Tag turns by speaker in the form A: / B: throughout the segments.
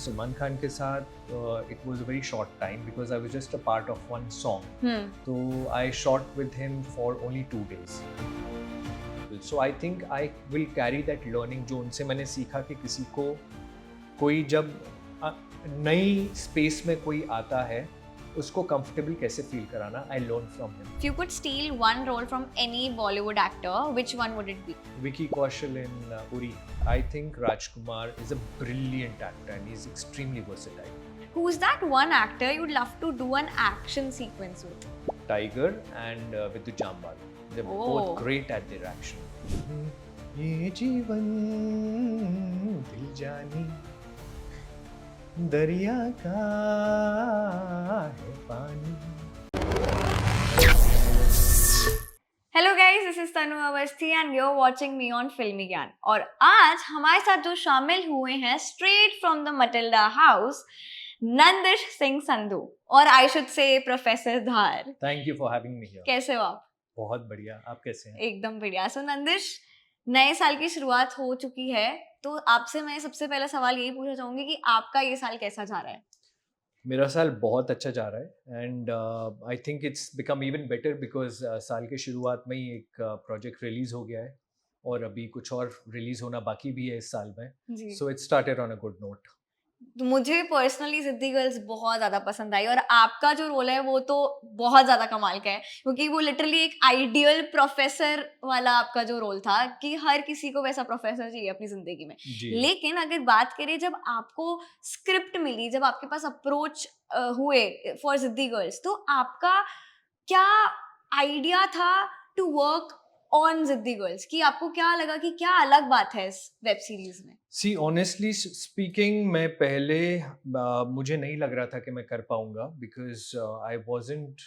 A: सलमान खान के साथ it was a very short time because I was just a part of one song. So I shot with him for only 2 days. So I think I will carry that learning जो उनसे मैंने सीखा कि किसी को कोई जब नई स्पेस में कोई आता है उसको कंफर्टेबल कैसे फील कराना. I learned from him.
B: If you could steal one role from any Bollywood actor, which one would it be?
A: Vicky Kaushal in Uri. I think Rajkumar is a brilliant actor and he's extremely versatile.
B: Who's that one actor you'd love to do an action sequence with?
A: Tiger and Vidhu Jambal. They're both great at their action. ये जीवन दिल जानी दरिया का है पानी.
B: Hello guys, this is Tanu Awasthi and you're watching me on Filmy Gyan. और आज हमारे साथ जो शामिल हुए हैं straight from the Matilda house, Nandish Singh Sandhu और I should say professor Dhar.
A: Thank you for having me here.
B: कैसे हो आप?
A: बहुत बढ़िया. आप कैसे हैं?
B: एकदम बढ़िया. सो नंदिश, नए साल की शुरुआत हो चुकी है, तो आपसे मैं सबसे पहला सवाल यही पूछना चाहूंगी कि आपका ये साल कैसा जा रहा है?
A: मेरा साल बहुत अच्छा जा रहा है and I think it's become even better because साल के शुरुआत में ही एक प्रोजेक्ट रिलीज हो गया है और अभी कुछ और रिलीज होना बाकी भी है इस साल में. So it started on a good note.
B: तो मुझे पर्सनली जिद्दी गर्ल्स बहुत ज़्यादा पसंद आई और आपका जो रोल है वो तो बहुत ज़्यादा कमाल का है, क्योंकि वो लिटरली एक आइडियल प्रोफेसर वाला आपका जो रोल था कि हर किसी को वैसा प्रोफेसर चाहिए अपनी ज़िंदगी में. लेकिन अगर बात करें जब आपको स्क्रिप्ट मिली, जब आपके पास अप्रोच हुए फॉर जिद्दी गर्ल्स, तो आपका क्या आइडिया था टू वर्क ऑन जिद्दी गर्ल्स, कि आपको क्या लगा कि क्या अलग बात है इस वेब सीरीज में?
A: सी ऑनेस्टली स्पीकिंग मैं पहले मुझे नहीं लग रहा था कि मैं कर पाऊंगा बिकॉज आई वाजंट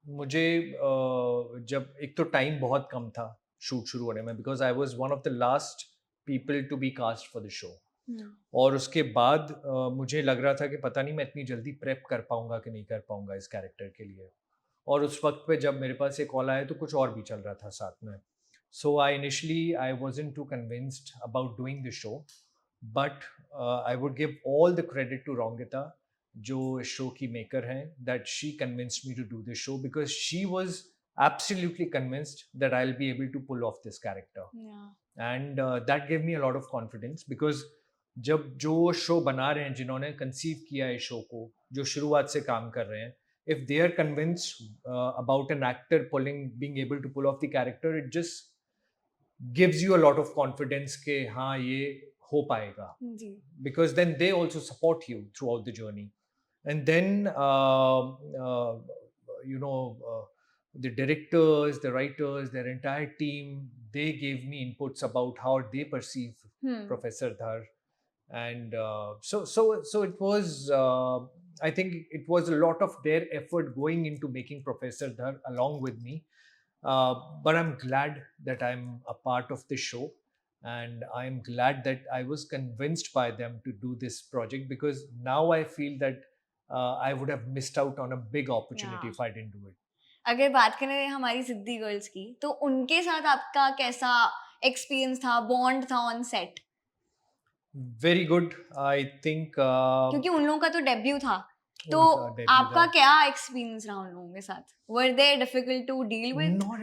A: मुझे जब एक तो टाइम बहुत कम था शूट शुरू होने में because I was one of the last people to be cast for the show. और उसके बाद मुझे लग रहा था कि पता नहीं मैं इतनी जल्दी प्रेप कर पाऊंगा कि नहीं कर पाऊंगा इस कैरेक्टर के लिए. और उस वक्त पे जब मेरे पास एक कॉल आया तो कुछ और भी चल रहा था साथ में. So I wasn't too convinced about doing the show, but I would give all the credit to Rongita जो इस शो की मेकर हैं, that she convinced me to do this show because she was absolutely convinced that I'll be able to pull off this character. And that gave me a lot of confidence because जब जो show बना रहे हैं, जिन्होंने conceive किया है show को, जो शुरुआत से काम कर रहे हैं, if they are convinced about an actor being able to pull off the character, it just gives you a lot of confidence कि हाँ ये हो पाएगा. Because then they also support you throughout the journey. And then the directors, the writers, their entire team, they gave me inputs about how they perceive Professor Dhar. And so it was I think it was a lot of their effort going into making Professor Dhar along with me, but I'm glad that I'm a part of the show and I'm glad that I was convinced by them to do this project because now I feel that I would have missed out on a big opportunity if I didn't do it.
B: अगर बात करें हमारी जिद्दी girls की, तो उनके साथ आपका कैसा एक्सपीरियंस था, बॉन्ड था on set?
A: Very good, I think
B: क्योंकि उन लोगों का तो डेब्यू था, तो आपका क्या एक्सपीरियंस रहा उन लोगों के साथ? Were they difficult to deal with?
A: Not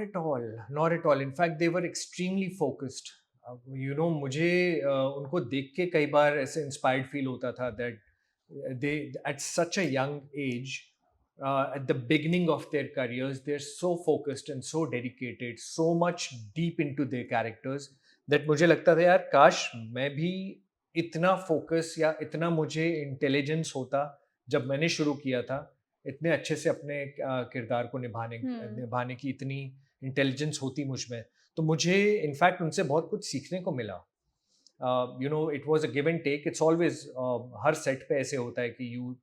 A: at all. In fact they were extremely focused. मुझे उनको देख के कई बार ऐसे इंस्पायर्ड फील होता था that they at such a young age, at the beginning of their careers, they're so focused and so dedicated, so much deep into their characters that मुझे लगता था यार काश मैं भी इतना फोकस या इतना मुझे इंटेलिजेंस होता जब मैंने शुरू किया था, इतने अच्छे से अपने किरदार को निभाने की इतनी इंटेलिजेंस होती मुझ में, तो मुझे इनफैक्ट उनसे बहुत कुछ सीखने को मिला. It was a give and take. It's always हर सेट पे ऐसे होता है कि you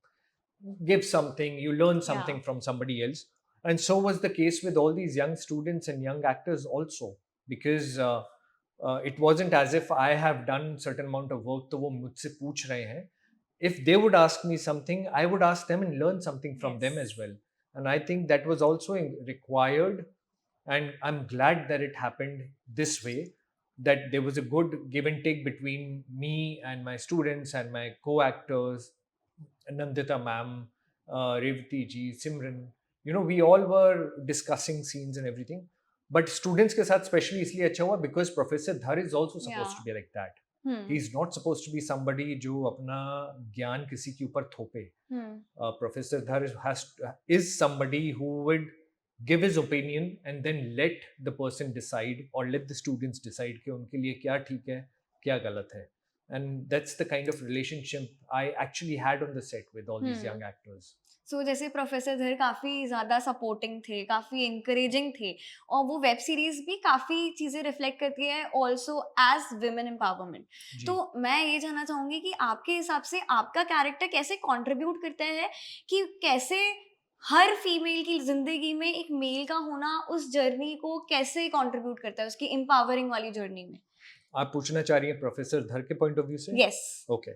A: give something, you learn something from somebody else, and so was the case with all these young students and young actors also, because it wasn't as if I have done certain amount of work तो वो मुझसे पूछ रहे हैं. If they would ask me something, I would ask them and learn something from them as well, and I think that was also required, and I'm glad that it happened this way. that there was a good give and take between me and my students and my co-actors, Nandita ma'am, Revati ji, Simran. We all were discussing scenes and everything. But students के साथ specially इसलिए अच्छा हुआ because Professor Dhar is also supposed to be like that. He is not supposed to be somebody जो अपना ज्ञान किसी के ऊपर थोपे. Professor Dhar is somebody who would give his opinion and then let the person decide or let the students decide कि उनके लिए क्या ठीक है, क्या गलत है. And that's the kind of relationship I actually had on the set with all these young actors.
B: So जैसे प्रोफेसर धर काफ़ी ज़्यादा सपोर्टिंग थे, काफ़ी इंकरेजिंग थे और वो वेब सीरीज भी काफ़ी चीज़ें रिफ्लेक्ट करती है ऑल्सो एज विमेन एम्पावरमेंट.
A: जी.
B: तो मैं ये जानना चाहूँगी कि आपके हिसाब से आपका कैरेक्टर कैसे कंट्रीब्यूट करता है कि कैसे हर फीमेल की जिंदगी में एक मेल का होना उस जर्नी को कैसे कंट्रीब्यूट करता है उसकी एम्पावरिंग वाली जर्नी में.
A: आप पूछना चाह रही हैं प्रोफेसर धर के पॉइंट ऑफ व्यू से?
B: यस.
A: ओके,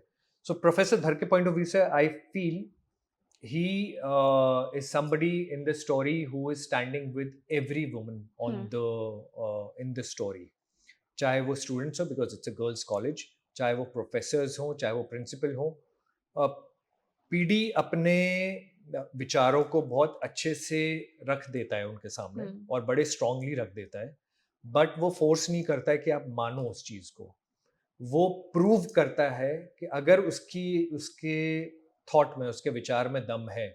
A: सो प्रोफेसर धर के पॉइंट ऑफ व्यू से I feel he is somebody in the story who is standing with every woman on the in the story. चाहे वो students हो because it's a girls college, चाहे वो professors हो, चाहे वो principal हो. PD अपने विचारों को बहुत अच्छे से रख देता है उनके सामने और बड़े strongly रख देता है, but वो force नहीं करता है कि आप मानो उस चीज़ को. वो prove करता है कि अगर उसके थॉट में, उसके विचार में दम है,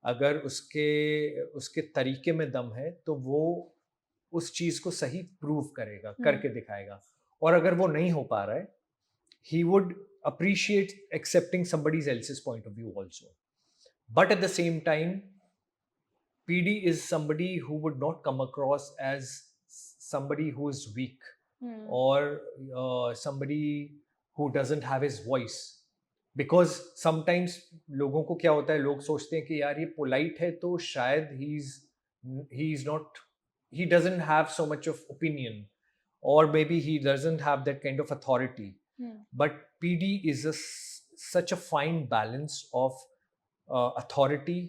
A: अगर उसके तरीके में दम है, तो वो उस चीज़ को सही प्रूव करेगा, करके दिखाएगा. और अगर वो नहीं हो पा रहा है, he would appreciate accepting somebody else's point of view also. But at the same time, PD is somebody who would not come across as somebody who is weak or somebody who doesn't have his voice. Because sometimes लोगों को क्या होता है, लोग सोचते हैं कि यार ये पोलाइट है तो शायद he is not, he doesn't have so much of opinion और maybe he doesn't have that kind of authority. But PD is such a fine balance of authority,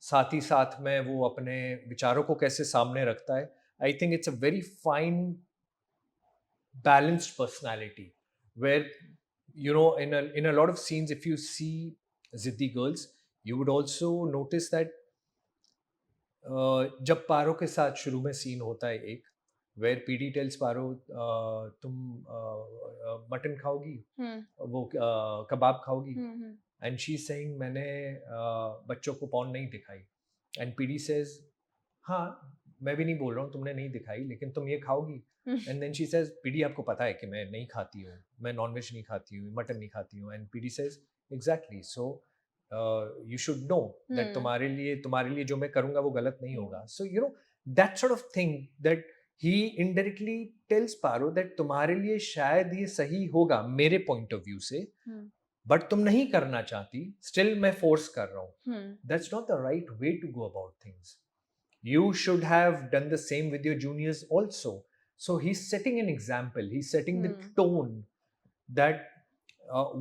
A: साथ ही साथ में वो अपने विचारों को कैसे सामने रखता है. I think it's a very fine balanced personality where in a lot of scenes, if you see Ziddi Girls, you would also notice that जब पारो के साथ शुरू में सीन होता है एक, where PD tells पारो तुम मटन खाओगी, वो कबाब खाओगी, and she's saying मैंने बच्चों को पॉर्न नहीं दिखाई, and PD says हाँ मैं भी नहीं बोल रहा हूँ तुमने नहीं दिखाई, लेकिन तुम ये खाओगी. And then she says, PD आपको पता है कि मैं नहीं खाती हूँ, मैं नॉनवेज नहीं खाती हूँ, मटन नहीं खाती हूँ. And PD says, exactly, so you should know that तुम्हारे लिए जो मैं करूँगा वो गलत नहीं होगा. So that sort of thing that he indirectly tells Paro that तुम्हारे लिए शायद ये सही होगा मेरे point of view से, but तुम नहीं करना चाहती, still मैं force कर रहा हूँ. That's not the right way to go about things. You should have done the same with your juniors also. So he's setting an example. He's setting the tone that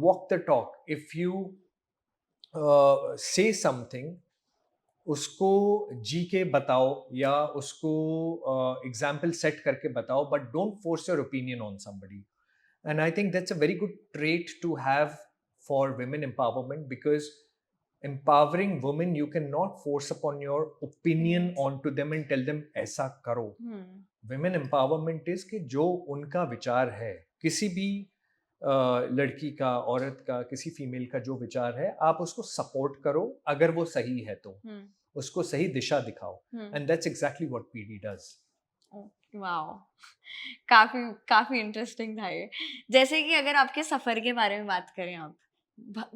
A: walk the talk. If you say something, उसको जी के बताओ या उसको example set करके बताओ, but don't force your opinion on somebody. And I think that's a very good trait to have for women empowerment, because empowering women, you cannot force upon your opinion onto them and tell them ऐसा करो. Women empowerment is कि जो उनका विचार है, किसी भी लड़की का, औरत का, किसी फीमेल का जो विचार है, आप उसको सपोर्ट करो, अगर वो सही है तो उसको सही दिशा दिखाओ. And that's exactly what PD does.
B: Wow, काफी इंटरेस्टिंग था ये. जैसे कि अगर आपके सफर के बारे में बात करें आप,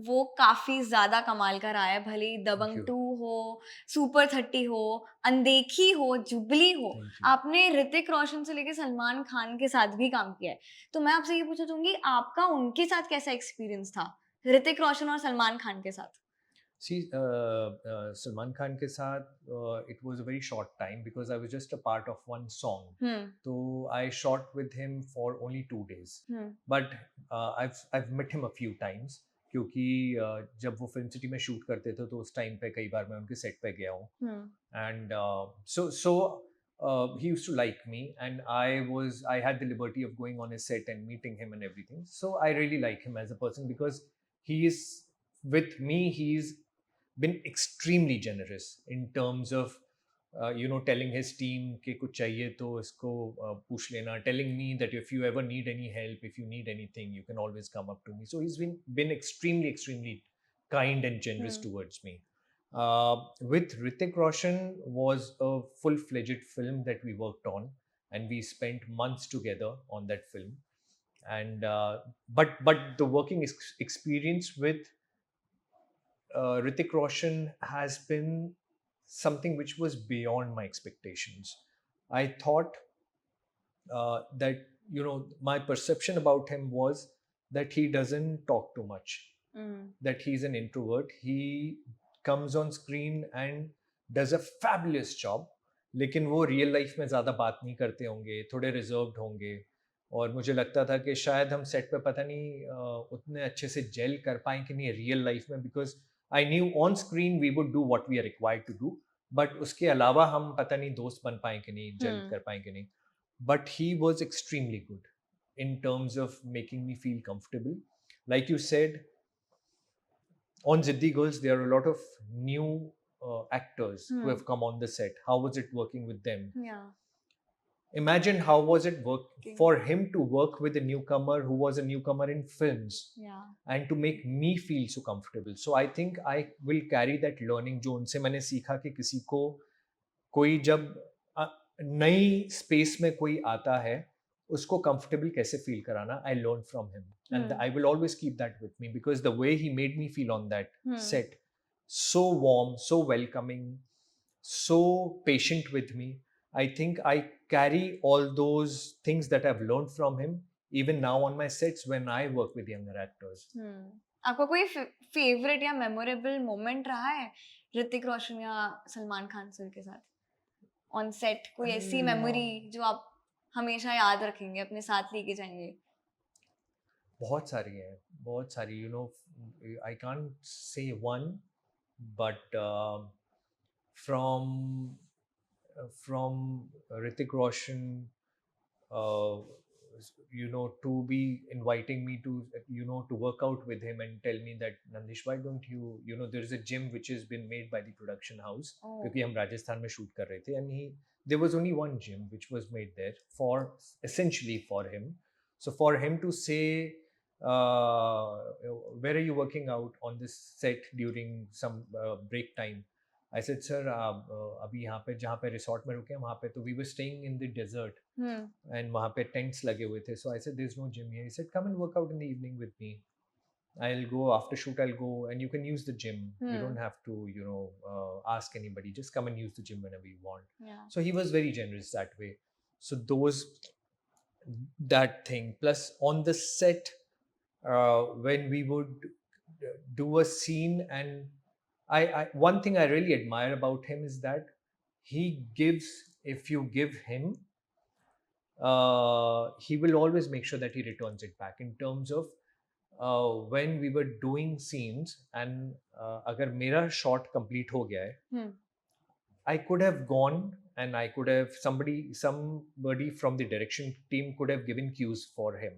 B: वो काफी ज्यादा कमाल का रहा है, भले ही दबंग 2 हो, सुपर 30 हो, अनदेखी हो, जुबली हो, आपने ऋतिक रोशन से लेकर सलमान खान के साथ भी काम किया है. तो मैं आपसे ये पूछना चाहूंगी, आपका उनके साथ कैसा एक्सपीरियंस था, ऋतिक रोशन और सलमान खान के साथ?
A: See, Salman Khan के साथ it was a very short time because I was just a part of one song. So I shot with him for only 2 days. But I've met him a few times. क्योंकि जब वो film city में shoot करते थे तो उस time पे कई बार मैं उनके सेट पे गया हूँ. And so he used to like me, and I had the liberty of going on his set and meeting him and everything. So I really like him as a person because he is with me. He's been extremely generous in terms of telling his team कि कुछ चाहिए तो इसको पूछ लेना, telling me that if you ever need any help, if you need anything, you can always come up to me. So he's been extremely kind and generous towards me. With Hrithik Roshan was a full-fledged film that we worked on, and we spent months together on that film. And but the working experience with Hrithik Roshan has been something which was beyond my expectations. I thought that my perception about him was that he doesn't talk too much, that he's an introvert. He comes on screen and does a fabulous job, लेकिन वो real life में ज़्यादा बात नहीं करते होंगे, थोड़े reserved होंगे, और मुझे लगता था कि शायद हम सेट पे पता नहीं उतने अच्छे से जेल कर पाएँ कि नहीं रियल लाइफ में, because I knew on screen we would do what we are required to do, but उसके अलावा हम पता नहीं दोस्त बन पाएँ कि नहीं, जेल कर पाएँ कि नहीं. But he was extremely good in terms of making me feel comfortable. Like you said, on Ziddi Girls, there are a lot of new actors who have come on the set. How was it working with them?
B: Yeah.
A: Imagine how was it for him to work with a newcomer who was a newcomer in films, and to make me feel so comfortable. So I think I will carry that learning जो उनसे मैंने सीखा कि किसी को कोई जब नई स्पेस में कोई आता है उसको कंफर्टेबल कैसे फील कराना, I learn from him, and I will always keep that with me because the way he made me feel on that set, so warm, so welcoming, so patient with me. I think I carry all those things that I've learned from him even now on my sets when I work with younger actors.
B: आपका कोई favourite या memorable moment रहा है ऋतिक रोशन या Salman Khan sir के साथ on set? कोई ऐसी मेमोरी जो आप हमेशा याद रखेंगे, अपने साथ लेके जाएंगे?
A: बहुत सारी है, बहुत सारी. I can't say one, but from Hrithik Roshan, to be inviting me to to work out with him and tell me that Nandish, why don't you there is a gym which has been made by the production house, क्योंकि हम राजस्थान में shoot कर रहे थे, and there was only one gym which was made there for essentially for him. So for him to say, where are you working out on this set during some break time? I said, sir, अभी यहाँ पे जहाँ पे resort में रुके हैं वहाँ पे तो we were staying in the desert, and वहाँ पे टेंट्स लगे हुए थे. So I said, there's no gym here. He said, come and work out in the evening with me. I'll go after shoot. I'll go and you can use the gym. You don't have to ask anybody. Just come and use the gym whenever you want. So he was very generous that way. So that thing, plus on the set, when we would do a scene, and I one thing I really admire about him is that he gives, if you give him, he will always make sure that he returns it back in terms of when we were doing scenes, and agar mera shot complete ho gaya hai, I could have gone and I could have somebody from the direction team could have given cues for him,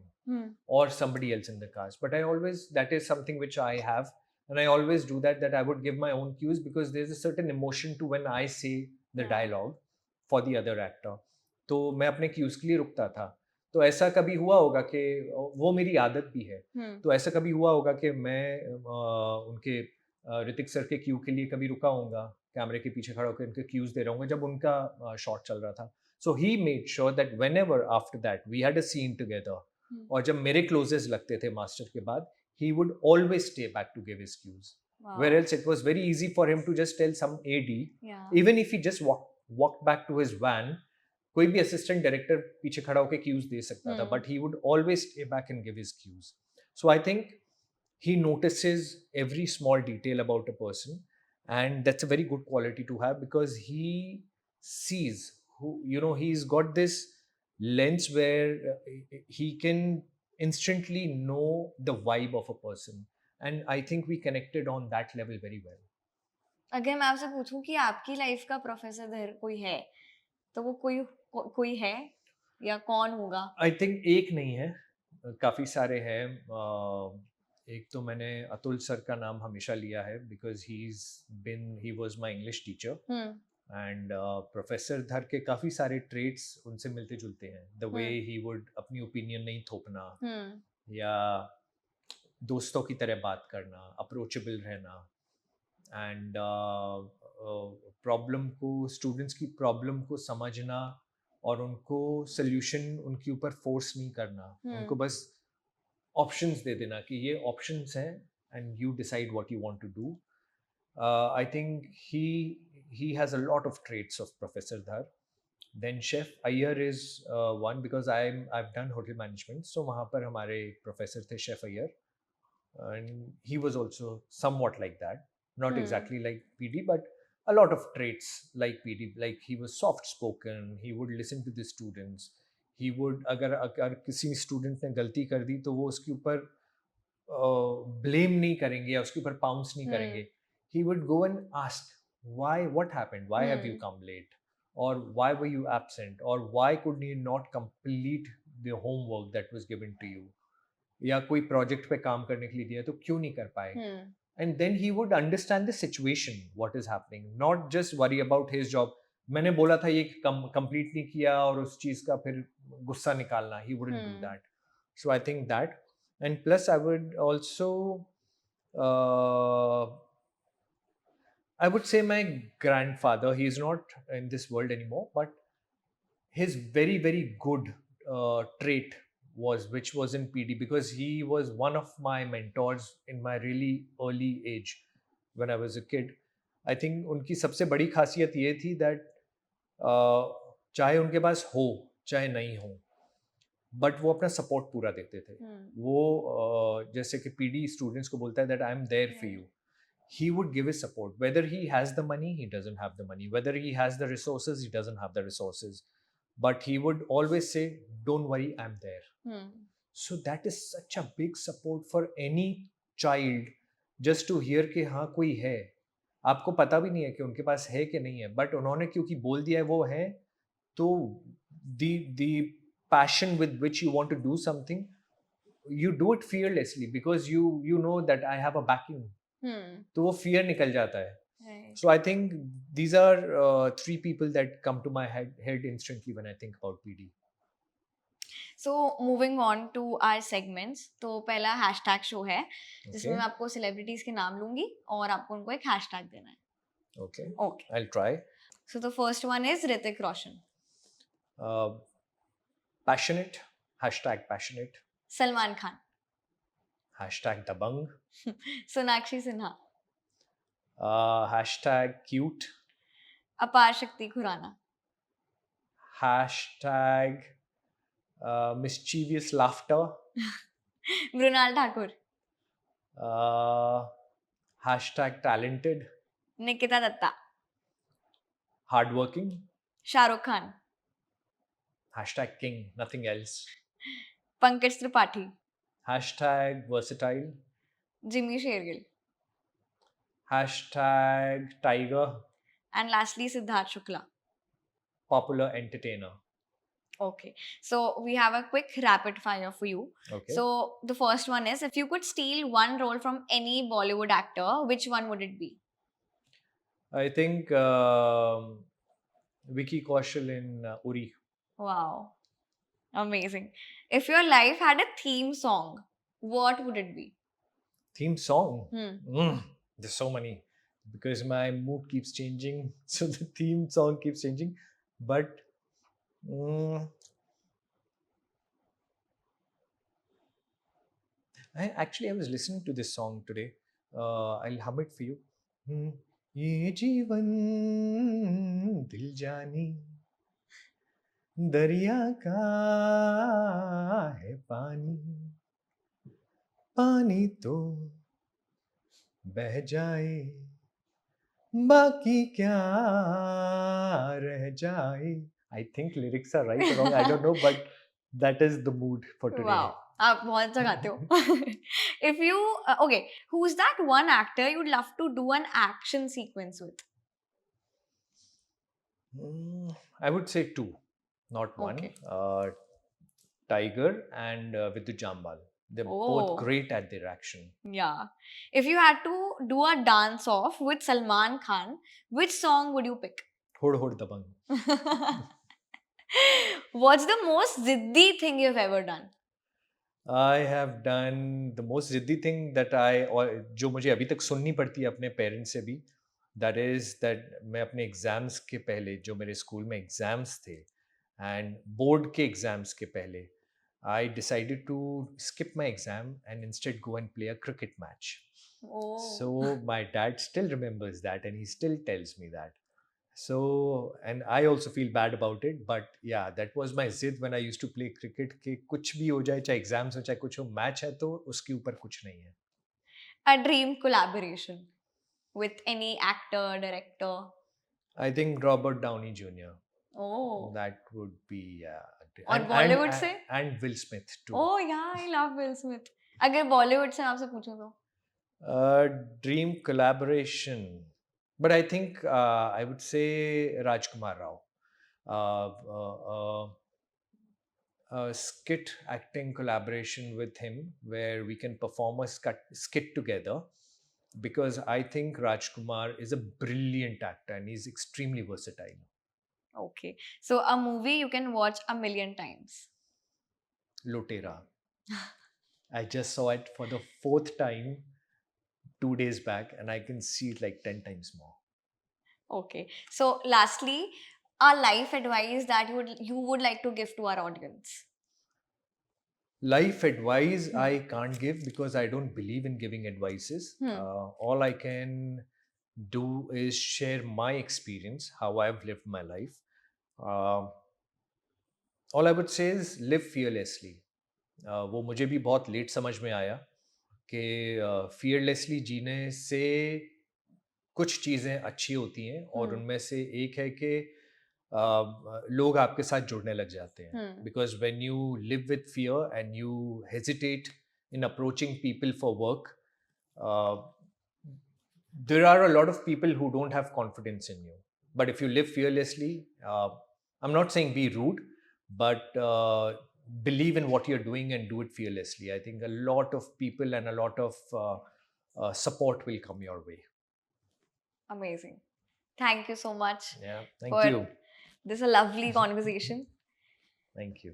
A: or somebody else in the cast, but that is something which I have, and I always do that I would give my own cues, because there's a certain emotion to when I say the dialogue for the other actor. तो मैं अपने cues के लिए रुकता था. तो ऐसा कभी हुआ होगा कि वो मेरी आदत भी है, तो ऐसा कभी हुआ होगा कि मैं उनके ऋतिक सर के क्यू के लिए कभी रुका होऊंगा, कैमरे के पीछे खड़ा होकर उनके क्यूज दे रहा हूँ जब उनका शॉट चल रहा था. So he made sure that whenever after that we had a scene together, और जब मेरे क्लोजेस लगते थे मास्टर के बाद, he would always stay back to give his cues. Where else it was very easy for him to just tell some AD, even if he just walked back to his van, कोई भी assistant director पीछे खड़ा होकर cues दे सकता था, but he would always stay back and give his cues. So I think he notices every small detail about a person, and that's a very good quality to have, because he sees he's got this lens where he can instantly know the vibe of a person, and I think we connected on that level very well.
B: अगर मैं आपसे पूछूं कि आपकी life का professor कोई है तो वो कोई है या कौन होगा?
A: आई थिंक एक नहीं है, काफ़ी सारे हैं। एक तो मैंने अतुल सर का नाम हमेशा लिया है because he was my English teacher.
B: Hmm,
A: and professor धर के काफ़ी सारे ट्रेट्स उनसे मिलते-जुलते हैं। The way
B: hmm,
A: he would अपनी ओपिनियन नहीं थोपना,
B: हुँ,
A: या दोस्तों की तरह बात करना, अप्रोचेबल रहना, एंड प्रॉब्लम को, स्टूडेंट्स की प्रॉब्लम को समझना और उनको सॉल्यूशन उनके ऊपर फोर्स नहीं करना, उनको
B: हुँ,
A: बस ऑप्शंस दे देना कि ये ऑप्शंस हैं and you decide what you want to do. I think he has a lot of traits of Professor Dhar. Then Chef Iyer is one because I've done hotel management, so वहाँ पर हमारे professor थे chef Iyer, and he was also somewhat like that, not
B: hmm,
A: exactly like PD, but a lot of traits like PD. Like he was soft spoken, he would listen to the students, he would, अगर अगर किसी student ने गलती कर दी तो वो उसके ऊपर ब्लेम नहीं करेंगे या उसके ऊपर पाउंस नहीं
B: हुँ,
A: करेंगे. He would go and ask, why, what happened, why have you
B: hmm,
A: come late, or why were you absent, or why could you not complete the homework that was given to you, या कोई project पे काम करने के लिए दिया तो क्यों नहीं कर पाए.
B: Hmm,
A: and then he would understand the situation what is happening, not just worry about his job. मैंने बोला था ये कंप्लीट नहीं किया और उस चीज का फिर गुस्सा निकालना, ही wouldn't do
B: hmm,
A: that. So I think that. And plus I would also, I would say my grandfather, he is not in this world anymore, but his very good trait was, which was in PD, because he was one of my mentors in my really early age when I was a kid. I think उनकी सबसे बड़ी खासियत ये थी that चाहे उनके पास हो चाहे नहीं हो, बट वो अपना सपोर्ट पूरा देते थे.
B: हुँ,
A: वो जैसे कि पीडी स्टूडेंट्स को बोलता है that I am there for you,
B: right,
A: he would give his support. Whether he has the money, he doesn't have the money. Whether he has the resources, he doesn't have the resources. But he would always say, don't worry, I'm there.
B: Hmm,
A: So that is such a big support for any child, just to hear कि हाँ कोई है. आपको पता भी नहीं है कि उनके पास है कि नहीं है, बट उन्होंने क्योंकि बोल दिया है वो है, तो the passion with which you want to do something, you do it fearlessly because you know that I have a backing.
B: हुँ,
A: तो वो फियर निकल जाता है.
B: Right.
A: So I think these are three people that come to my head instantly when I think about PD.
B: So moving on to our segments, तो पहला hashtag show है जिसमें मैं
A: Okay,
B: आपको सेलिब्रिटीज के नाम लूंगी और आपको उनको एक हैशटैग देना है.
A: okay,
B: okay,
A: I'll try.
B: So the first one is Hrithik Roshan,
A: Uh, Passionate, hashtag passionate,
B: Salman Khan,
A: hashtag dabang,
B: Sonakshi Sinha,
A: hashtag cute,
B: Apar Shakti Khurana,
A: hashtag mischievous laughter,
B: Mrunal Thakur,
A: uh, hashtag talented,
B: Nikita Dutta,
A: hardworking,
B: Shahrukh Khan,
A: hashtag king, nothing else,
B: Pankaj Tripathi,
A: hashtag versatile,
B: Jimmy Shergill,
A: hashtag tiger,
B: and lastly Siddharth Shukla.
A: popular entertainer.
B: Okay, so we have a quick rapid fire for you.
A: Okay.
B: So the first one is, if you could steal one role from any Bollywood actor, which one would it be?
A: I think Vicky Kaushal in Uri.
B: Wow, amazing. If your life had a theme song, what would it be?
A: Theme song.
B: Hmm.
A: There's so many because my mood keeps changing, so the theme song keeps changing. But I was listening to this song today. I'll hum it for you. Hmm. ये जीवन दिल जानी दरिया का है पानी, पानी तो बह जाए बाकी क्या रह जाए. I think lyrics are right or wrong, I don't know, but that is the mood for today.
B: Wow, आप बहुत अच्छा गाते हो. If you okay, who's that one actor you'd love to do an action sequence with?
A: I would say two, not one.
B: Okay.
A: Tiger and Vidut Jambal. They're both
B: Oh,
A: great at their action.
B: yeah. If you had to do a dance off with Salman Khan, which song would you pick?
A: Hod Hod Dabang.
B: What's the most ziddy thing you've ever done?
A: I have done the most जिद्दी thing that I और जो मुझे अभी तक सुननी पड़ती है अपने पेरेंट्स से भी, that is that मैं अपने एग्जाम्स के पहले जो मेरे स्कूल में एग्जाम्स थे एंड बोर्ड के एग्जाम्स के पहले I decided to skip my exam and instead go and play a cricket match.
B: Oh.
A: So my dad still remembers that and he still tells me that. So, and I also feel bad about it, but yeah, that was my zid when I used to play cricket कि कुछ भी हो जाए, चाहे exams हो चाहे कुछ हो, मैच है तो उसके ऊपर कुछ नहीं है.
B: A dream collaboration with any actor, director.
A: I think Robert Downey Jr.
B: Oh.
A: That would be yeah.
B: और बॉलीवुड से?
A: And Will Smith too.
B: Oh yeah, I love Will Smith. अगर बॉलीवुड से आपसे पूछूं तो?
A: Dream collaboration, but I think I would say Rajkumar Rao. A skit acting collaboration with him where we can perform a skit together, because I think Rajkumar is a brilliant actor and he's extremely versatile.
B: Okay. So a movie you can watch a million times.
A: Lotera. I just saw it for the fourth time 2 days back and I can see it like 10 times more.
B: Okay. So lastly, a life advice that you would like to give to our audience.
A: Life advice I can't give because I don't believe in giving advices. All I can do is share my experience, how I've lived my life. All I would say is live fearlessly. वो मुझे भी बहुत late समझ में आया कि fearlessly जीने से कुछ चीज़ें अच्छी होती हैं और उनमें से एक है कि लोग आपके साथ जुड़ने लग जाते हैं, because when you live with fear and you hesitate in approaching people for work, there are a lot of people who don't have confidence in you, but if you live fearlessly, I'm not saying be rude, but believe in what you're doing and do it fearlessly. I think a lot of people and a lot of support will come your way.
B: Amazing. Thank you so much.
A: Yeah, thank you.
B: This is a lovely conversation.
A: Thank you.